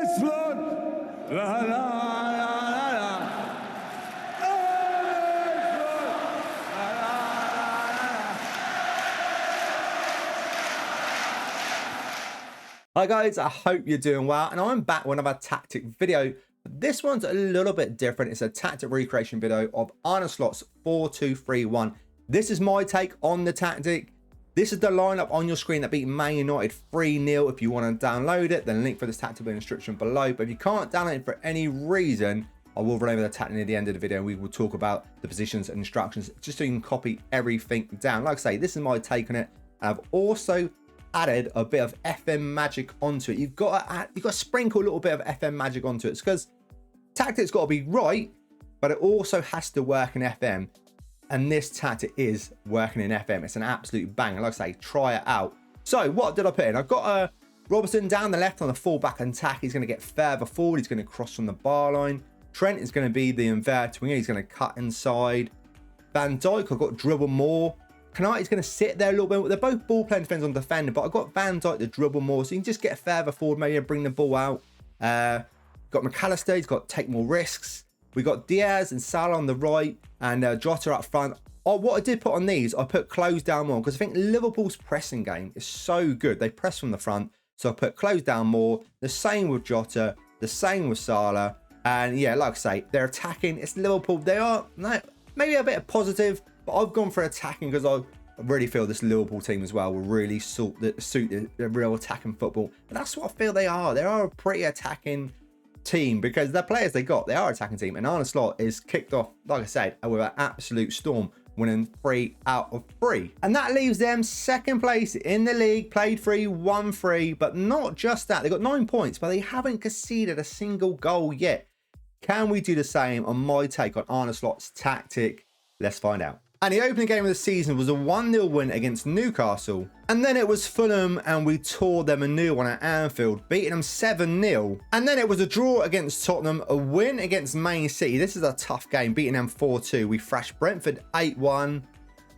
Iceland! La, la, la, la, la. Hi guys, I hope you're doing well, and I'm back with another tactic video. This one's a little bit different. It's a tactic recreation video of Arne Slot's 4-2-3-1. This is my take on the tactic. This is the lineup on your screen that beat Man United 3-0. If you want to download it, then link for this tactic in the description below. But if you can't download it for any reason, I will run over the tactic at the end of the video and we will talk about the positions and instructions just so you can copy everything down. Like I say, this is my take on it. I've also added a bit of FM magic onto it. You've got to sprinkle a little bit of FM magic onto it. It's because tactic's got to be right, but it also has to work in FM. And this tactic is working in FM. It's an absolute banger. Like I say, try it out. So what did I put in? I've got Robertson down the left on the full-back attack. He's going to get further forward. He's going to cross from the bar line. Trent is going to be the inverted winger. He's going to cut inside. Van Dijk, I've got dribble more. Kanati's going to sit there a little bit. They're both ball playing defenders on defender, but I've got Van Dijk to dribble more, so you can just get further forward, maybe bring the ball out. Got McAllister, he's got to take more risks. We got Diaz and Salah on the right, and Jota up front. Oh, what I did put on these, I put close down more, because I think Liverpool's pressing game is so good. They press from the front, so I put close down more. The same with Jota, the same with Salah. And yeah, like I say, they're attacking. It's Liverpool. They are maybe a bit of positive, but I've gone for attacking because I really feel this Liverpool team as well will really suit the real attacking football. And that's what I feel they are. They are a pretty attacking team because the players they are attacking team. And Arne Slot is kicked off, like I said, with an absolute storm, winning 3 out of 3. And that leaves them second place in the league, played 3, won 3. But not just that, they got 9 points, but they haven't conceded a single goal yet. Can we do the same on my take on Arne Slot's tactic? Let's find out. And the opening game of the season was a 1-0 win against Newcastle. And then it was Fulham and we tore them a new one at Anfield, beating them 7-0. And then it was a draw against Tottenham, a win against Man City. This is a tough game, beating them 4-2. We thrashed Brentford 8-1.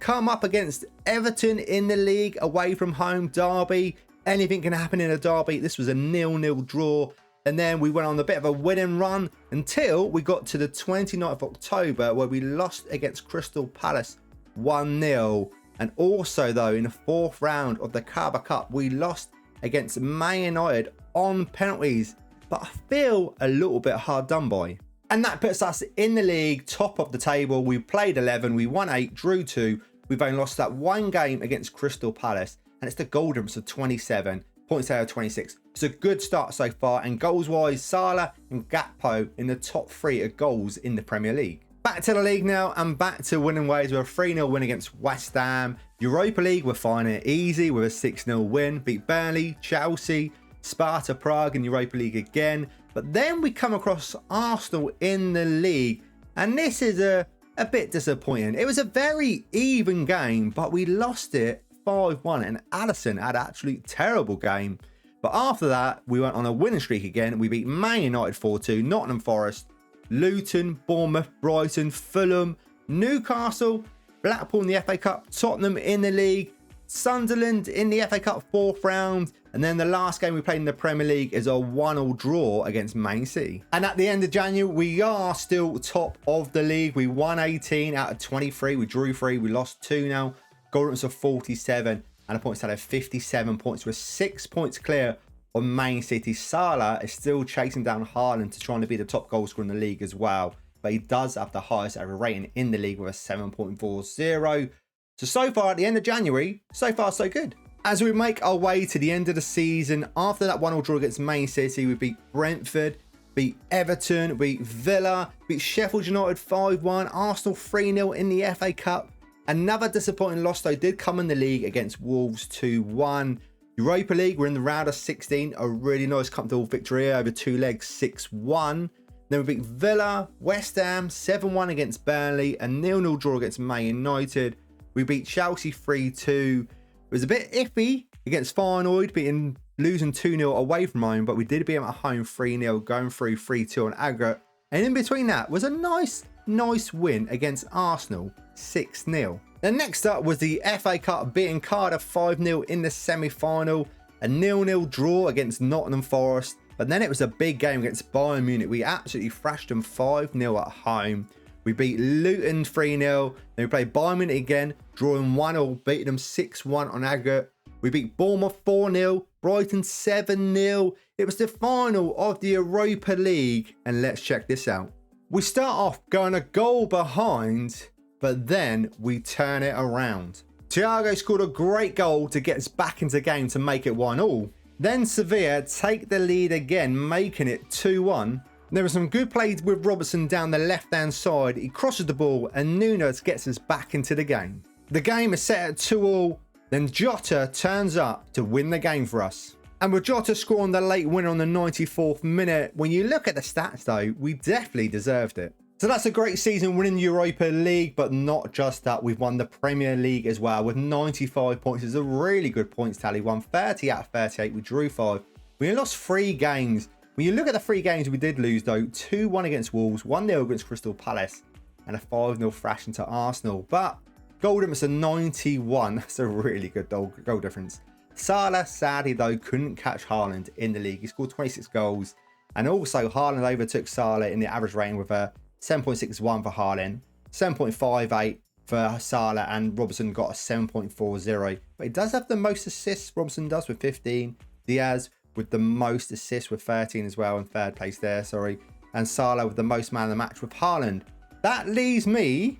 Come up against Everton in the league, away from home, derby. Anything can happen in a derby. This was a 0-0 draw. And then we went on a bit of a winning run until we got to the 29th of October where we lost against Crystal Palace 1-0. And also though, in the 4th round of the Carabao Cup, we lost against Man United on penalties. But I feel a little bit hard done by. And that puts us in the league, top of the table. We played 11, we won 8, drew 2. We've only lost that one game against Crystal Palace. And it's the goal difference of 27. Points out of 26. It's a good start so far, and goals-wise, Salah and Gakpo in the top 3 of goals in the Premier League. Back to the league now, and back to winning ways with a 3-0 win against West Ham. Europa League, we're finding it easy with a 6-0 win. Beat Burnley, Chelsea, Sparta Prague in Europa League again. But then we come across Arsenal in the league, and this is a bit disappointing. It was a very even game, but we lost it 5-1, and Alisson had an absolute terrible game. But after that, we went on a winning streak again. We beat Man United 4-2, Nottingham Forest, Luton, Bournemouth, Brighton, Fulham, Newcastle, Blackpool in the FA Cup, Tottenham in the league, Sunderland in the FA Cup 4th round. And then the last game we played in the Premier League is a 1-1 draw against Man City. And at the end of January, we are still top of the league. We won 18 out of 23. We drew 3. We lost 2 now. Goal difference of 47 and a points total of 57 points. We're 6 points clear on Man City. Salah is still chasing down Haaland to trying to be the top goal scorer in the league as well. But he does have the highest ever rating in the league with a 7.40. So far at the end of January, so far so good. As we make our way to the end of the season, after that 1-1 draw against Man City, we beat Brentford, beat Everton, beat Villa, beat Sheffield United 5-1, Arsenal 3-0 in the FA Cup. Another disappointing loss though did come in the league against Wolves 2-1. Europa League, we're in the round of 16. A really nice comfortable victory over 2 legs, 6-1. Then we beat Villa, West Ham 7-1 against Burnley, a 0-0 draw against Man United. We beat Chelsea 3-2. It was a bit iffy against Feyenoord, losing 2-0 away from home, but we did beat them at home 3-0, going through 3-2 on aggregate. And in between that was a nice win against Arsenal, 6-0. Then next up was the FA Cup, beating Cardiff 5-0 in the semi-final. A 0-0 draw against Nottingham Forest. But then it was a big game against Bayern Munich. We absolutely thrashed them 5-0 at home. We beat Luton 3-0. Then we played Bayern Munich again, drawing 1-1, beating them 6-1 on aggregate. We beat Bournemouth 4-0, Brighton 7-0. It was the final of the Europa League. And let's check this out. We start off going a goal behind, but then we turn it around. Thiago scored a great goal to get us back into the game to make it 1-1. Then Sevilla take the lead again, making it 2-1. There was some good plays with Robertson down the left-hand side. He crosses the ball and Nunes gets us back into the game. The game is set at 2-2. Then Jota turns up to win the game for us. And with Jota scoring the late winner on the 94th minute, when you look at the stats though, we definitely deserved it. So that's a great season winning the Europa League, but not just that. We've won the Premier League as well with 95 points. It's a really good points tally. Won 30 out of 38. We drew 5. We lost 3 games. When you look at the 3 games we did lose though, 2-1 against Wolves, 1-0 against Crystal Palace, and a 5-0 thrashing to Arsenal. But goal difference of 91. That's a really good goal difference. Salah, sadly though, couldn't catch Haaland in the league. He scored 26 goals. And also Haaland overtook Salah in the average rating with a 7.61 for Haaland, 7.58 for Salah, and Robertson got a 7.40. But he does have the most assists, Robertson does, with 15. Diaz with the most assists with 13 as well, in third place there, sorry. And Salah with the most man of the match with Haaland. That leaves me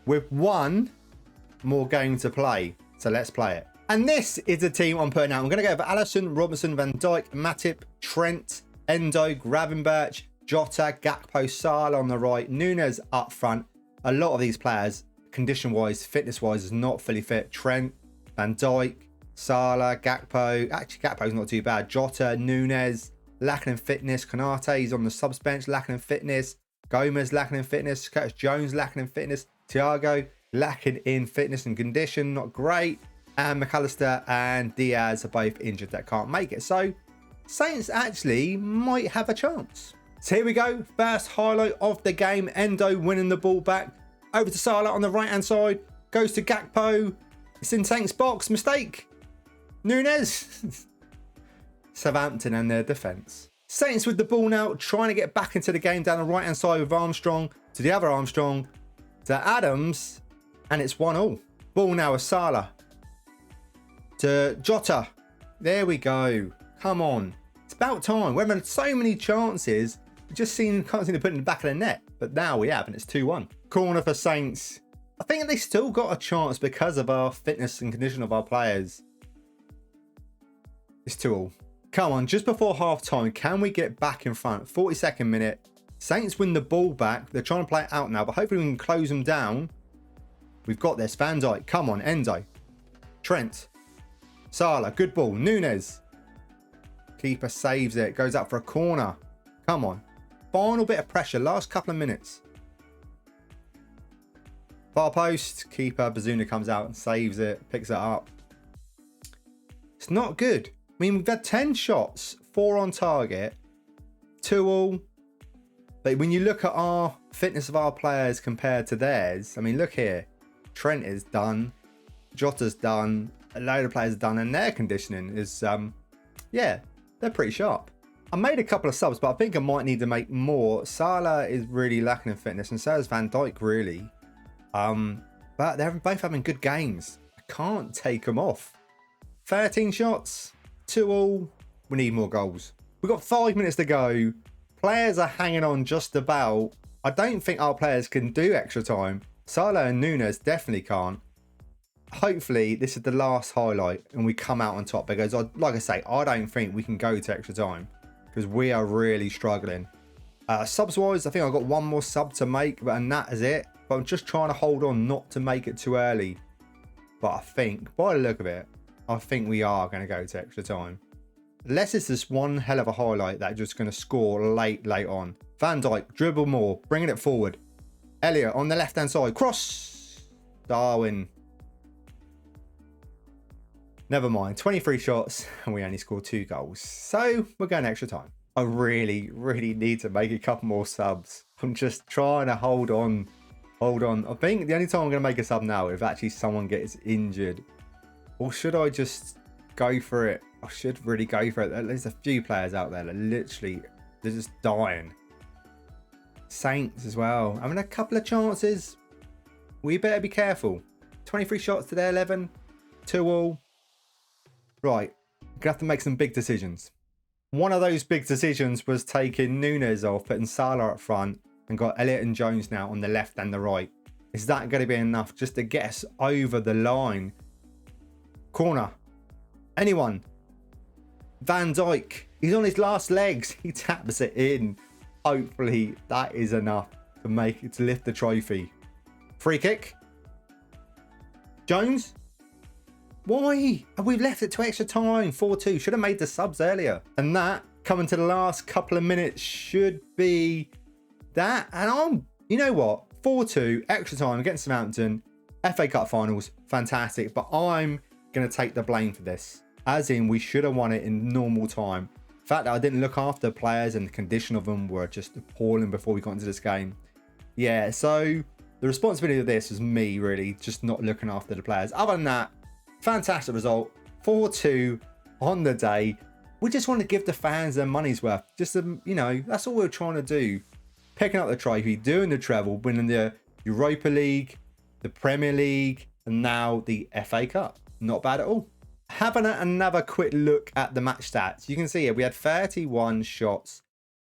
with 1 more game to play. So let's play it. And this is the team I'm putting out. I'm going to go for Alisson, Robinson, Van Dijk, Matip, Trent, Endo, Gravenberch, Jota, Gakpo, Salah on the right, Nunes up front. A lot of these players, condition-wise, fitness-wise, is not fully fit. Trent, Van Dijk, Salah, Gakpo. Actually, Gakpo's not too bad. Jota, Nunes, lacking in fitness. Konate's on the subs bench, lacking in fitness. Gomez lacking in fitness. Curtis Jones lacking in fitness. Thiago lacking in fitness and condition, not great. And McAllister and Diaz are both injured that can't make it. So Saints actually might have a chance. So here we go. First highlight of the game. Endo winning the ball back. Over to Salah on the right-hand side. Goes to Gakpo. It's in Saints' box. Mistake. Nunes. Southampton and their defence. Saints with the ball now. Trying to get back into the game down the right-hand side with Armstrong. To the other Armstrong. To Adams. And it's 1-1. Ball now with Salah. To Jota. There we go. Come on. It's about time. We've had so many chances. We just can't seem to put it in the back of the net. But now we have, and it's 2-1. Corner for Saints. I think they still got a chance because of our fitness and condition of our players. It's 2-2. Come on, just before half time, can we get back in front? 42nd minute. Saints win the ball back. They're trying to play it out now, but hopefully we can close them down. We've got this. Van Dijk. Come on, Enzo. Trent. Salah. Good ball. Nunes. Keeper saves it. Goes up for a corner. Come on. Final bit of pressure. Last couple of minutes. Far post. Keeper Bazuna comes out and saves it. Picks it up. It's not good. I mean, we've had 10 shots. 4 on target. 2-2. But when you look at our fitness of our players compared to theirs, I mean, look here. Trent is done. Jota's done. A load of players are done. And their conditioning is, yeah, they're pretty sharp. I made a couple of subs, but I think I might need to make more. Salah is really lacking in fitness, and so is Van Dijk, really. But they're both having good games. I can't take them off. 13 shots. 2-2. We need more goals. We've got 5 minutes to go. Players are hanging on just about. I don't think our players can do extra time. Salah and Nunes definitely can't. Hopefully, this is the last highlight and we come out on top because, like I say, I don't think we can go to extra time because we are really struggling. Subs-wise, I think I've got 1 more sub to make, and that is it. But I'm just trying to hold on not to make it too early. But I think, by the look of it, I think we are going to go to extra time. Unless it's this one hell of a highlight that just going to score late on. Van Dijk, dribble more, bringing it forward. Elliott on the left-hand side. Cross. Darwin. Never mind. 23 shots and we only scored 2 goals. So we're going extra time. I really need to make a couple more subs. I'm just trying to hold on. I think the only time I'm going to make a sub now is if actually someone gets injured. Or should I just go for it. I should really go for it. There's a few players out there that literally, they're just dying. Saints as well. I mean, a couple of chances. We better be careful. 23 shots to their 11. 2 all. Right. We're going to have to make some big decisions. One of those big decisions was taking Núñez off, putting Salah up front, and got Elliott and Jones now on the left and the right. Is that going to be enough just to get us over the line? Corner. Anyone? Van Dijk. He's on his last legs. He taps it in. Hopefully that is enough to make it, to lift the trophy. Free kick. Jones. Why? We've left it to extra time. 4-2. Should have made the subs earlier. And that, coming to the last couple of minutes, should be that. And you know what? 4-2, extra time against Southampton. FA Cup finals. Fantastic. But I'm going to take the blame for this. As in, we should have won it in normal time. The fact that I didn't look after the players and the condition of them were just appalling before we got into this game. Yeah, so the responsibility of this was me, really, just not looking after the players. Other than that, fantastic result. 4-2 on the day. We just want to give the fans their money's worth. Just, you know, that's all we're trying to do. Picking up the trophy, doing the treble, winning the Europa League, the Premier League, and now the FA Cup. Not bad at all. Having another quick look at the match stats. You can see here we had 31 shots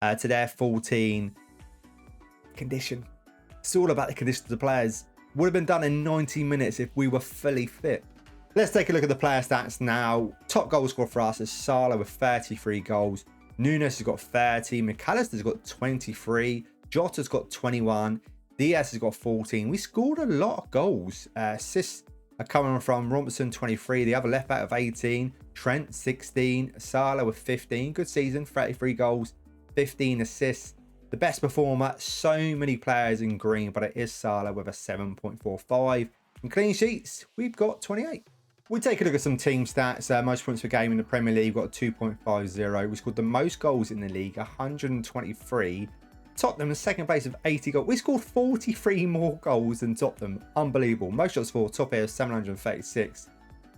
to their 14. Condition. It's all about the condition of the players. Would have been done in 90 minutes if we were fully fit. Let's take a look at the player stats now. Top goal scorer for us is Salah with 33 goals. Núñez has got 30. McAllister's got 23. Jota's got 21. Diaz has got 14. We scored a lot of goals. Assists are coming from Robertson, 23. The other left back of 18. Trent, 16. Salah with 15. Good season. 33 goals, 15 assists. The best performer. So many players in green, but it is Salah with a 7.45. And clean sheets, we've got 28. We take a look at some team stats. Most points per game in the Premier League, got 2.50. We scored the most goals in the league, 123. Tottenham in second place with 80 goals. We scored 43 more goals than Tottenham. Unbelievable. Most shots for top here, 736.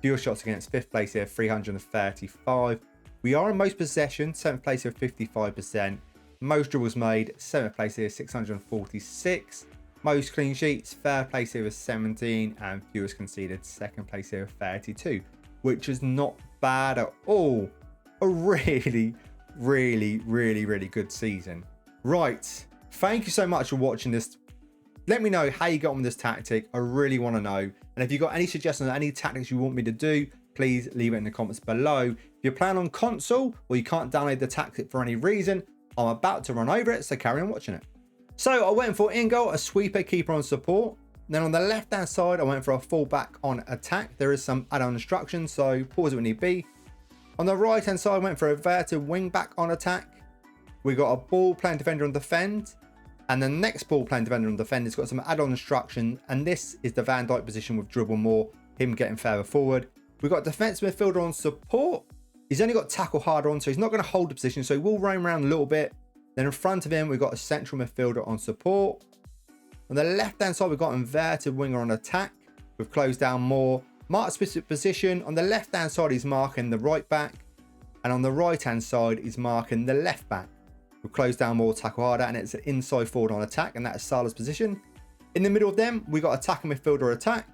Fewer shots against fifth place here, 335. We are in most possession, 7th place here, 55%. Most dribbles made, 7th place here, 646. Most clean sheets, third place here with 17, and fewest conceded, second place here with 32, which is not bad at all. A really, really, really, really good season. Right, thank you so much for watching this. Let me know how you got on with this tactic. I really want to know. And if you've got any suggestions on any tactics you want me to do, please leave it in the comments below. If you're playing on console or you can't download the tactic for any reason, I'm about to run over it, so carry on watching it. So I went for in goal, a sweeper, keeper on support. Then on the left hand side, I went for a fullback on attack. There is some add-on instructions, so pause it when need be. On the right hand side, I went for a inverted wing back on attack. We got a ball playing defender on defend. And the next ball playing defender on defend has got some add-on instruction. And this is the Van Dijk position with dribble more, him getting further forward. We've got defensive midfielder on support. He's only got tackle harder on, so he's not going to hold the position. So he will roam around a little bit. Then in front of him, we've got a central midfielder on support. On the left-hand side, we've got inverted winger on attack. We've closed down more. Mark specific position. On the left-hand side, he's marking the right back. And on the right-hand side, he's marking the left back. We've closed down more, tackle harder, and it's an inside forward on attack, and that is Salah's position. In the middle of them, we got attacking midfielder attack.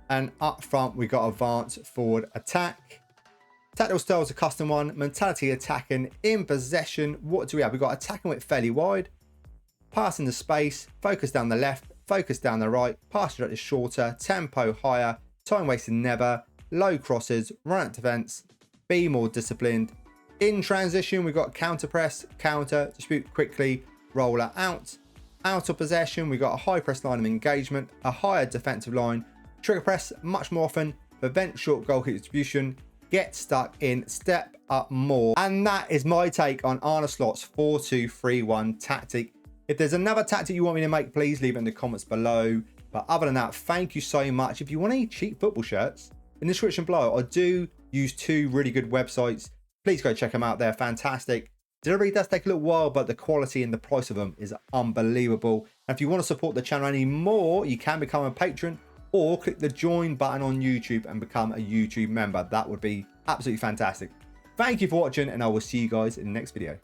And up front, we got advanced forward attack. Tactical style is a custom one. Mentality attacking. In possession, what do we have? We've got attacking width fairly wide. Passing the space. Focus down the left. Focus down the right. Pass is shorter. Tempo higher. Time wasted never. Low crosses. Run at defense. Be more disciplined. In transition, we've got counter press. Counter. Distribute quickly. Roller out. Out of possession, we've got a high press line of engagement. A higher defensive line. Trigger press much more often. Prevent short goal kick distribution. Get stuck in, step up more. And that is my take on Arne Slot's 4-2-3-1 tactic. If there's another tactic you want me to make, please leave it in the comments below. But other than that, thank you so much. If you want any cheap football shirts, in the description below, I do use 2 really good websites. Please go check them out. They're fantastic. Delivery does take a little while, but the quality and the price of them is unbelievable. And if you want to support the channel any more, you can become a patron, or click the join button on YouTube and become a YouTube member. That would be Absolutely fantastic. Thank you for watching, and I will see you guys in the next video.